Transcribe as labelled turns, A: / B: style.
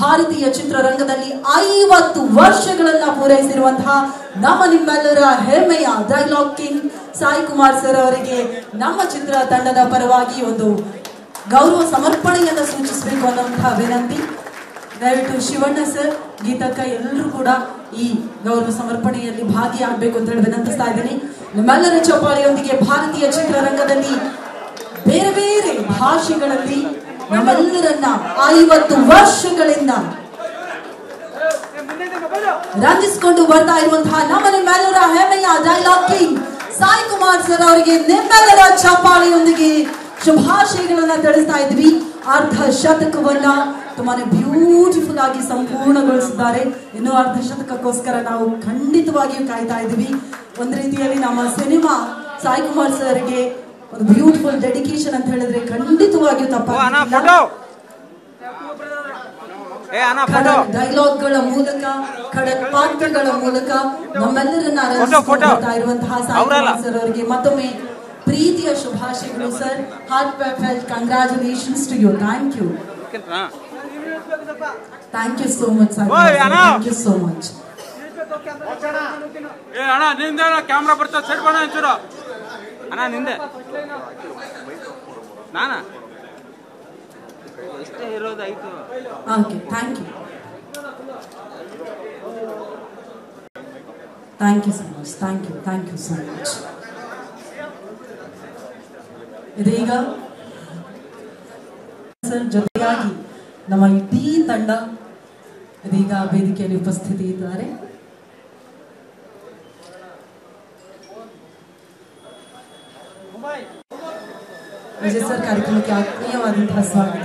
A: ಭಾರತೀಯ ಚಿತ್ರರಂಗದಲ್ಲಿ 50 ವರ್ಷಗಳನ್ನ ಪೂರೈಸಿರುವಂತಹ ನಮ್ಮ ನಿಮ್ಮೆಲ್ಲರ ಹೆಮ್ಮೆಯ dialogue king Sai Kumar sir ಅವರಿಗೆ ನಮ್ಮ ಚಿತ್ರ ತಂಡದ ಪರವಾಗಿ ಒಂದು ಗೌರವ ಸಮರ್ಪಣೆಯನ್ನು ಸೂಚಿಸಬೇಕು ಅನ್ನುವಂತಹ ವಿನಂತಿ. ದಯವಿಟ್ಟು ಶಿವಣ್ಣ ಸರ್, ಗೀತಕ್ಕ ಎಲ್ಲರೂ ಕೂಡ ಈ ಗೌರವ ಸಮರ್ಪಣೆಯಲ್ಲಿ ಭಾಗಿಯಾಗಬೇಕು ಅಂತ ಹೇಳಿ ವಿನಂತಿಸ್ತಾ ಇದ್ದೀನಿ. ನಿಮ್ಮೆಲ್ಲರ ಚಪ್ಪಾಳೆಯೊಂದಿಗೆ ಭಾರತೀಯ ಚಿತ್ರರಂಗದಲ್ಲಿ ಬೇರೆ ಬೇರೆ ಭಾಷೆಗಳಲ್ಲಿ ನಮ್ಮೆಲ್ಲರನ್ನ 50 ವರ್ಷಗಳಿಂದ ರಂಜಿಸಿಕೊಂಡು ಬರ್ತಾ ಇರುವಂತಹ ನಮ್ಮ ನಿಮ್ಮೆಲ್ಲರ ಹೆಮ್ಮೆಯ dialogue king Sai Kumar sir ಅವರಿಗೆ ನಿಮ್ಮೆಲ್ಲರ ಚಪ್ಪಾಳೆಯೊಂದಿಗೆ ಶುಭಾಶಯಗಳನ್ನ ತಿಳಿಸ್ತಾ ಇದ್ವಿ. ಅರ್ಧ ಶತಕವನ್ನ ತುಂಬಾನೇ ಬ್ಯೂಟಿಫುಲ್ ಆಗಿ ಸಂಪೂರ್ಣಗೊಳಿಸಿದ್ದಾರೆ. ಇನ್ನು ಅರ್ಧ ಶತಕಕ್ಕೋಸ್ಕರ ನಾವು ಖಂಡಿತವಾಗಿಯೂ ಕಾಯ್ತಾ ಇದ್ವಿ. ಒಂದ್ ರೀತಿಯಲ್ಲಿ ನಮ್ಮ ಸಿನಿಮಾ ಸಾಯಿ ಕುಮಾರ್ ಸರ್ಗೆ ಒಂದು ಬ್ಯೂಟಿಫುಲ್ ಡೆಡಿಕೇಶನ್ ಅಂತ ಹೇಳಿದ್ರೆ ಖಂಡಿತವಾಗಿಯೂ ತಪ್ಪಾಗಿಲ್ಲ. ಡೈಲಾಗ್ಗಳ ಮೂಲಕ, ಖಡಕ್ ಪಾತ್ರಗಳ ಮೂಲಕ ನಮ್ಮೆಲ್ಲರನ್ನ ರಂಜಿಸಿಕೊಳ್ತಾ ಇರುವಂತಹ ಸಾಯಿ ಕುಮಾರ್ ಸರ್ ಅವರಿಗೆ ಮತ್ತೊಮ್ಮೆ ಪ್ರೀತಿಯ ಶುಭಾಶಯಗಳು sir. Heartfelt congratulations to you. Thank you, thank you so much sir. Thank you so much.
B: Camera ಬರ್ತಾ ಸೆಟ್ ಬಣ್ಣ ಒಂಚೂರು ಅಣ್ಣ ನಿಂದೆ ನಾನಾ ಎಷ್ಟೇ ಇರೋದಾಯ್ತು.
A: Okay, thank you, thank you so much. Thank you, thank you so much. ಇದೀಗ sir ಜೊತೆಯಾಗಿ ನಮ್ಮ ಇಡೀ ತಂಡ ಇದೀಗ ವೇದಿಕೆಯಲ್ಲಿ ಉಪಸ್ಥಿತಿ ಇದ್ದಾರೆ. ವಿಜಯ್ ಸರ್ ಕಾರ್ಯಕ್ರಮಕ್ಕೆ ಆತ್ಮೀಯವಾದಂತಹ ಸ್ವಾಗತ.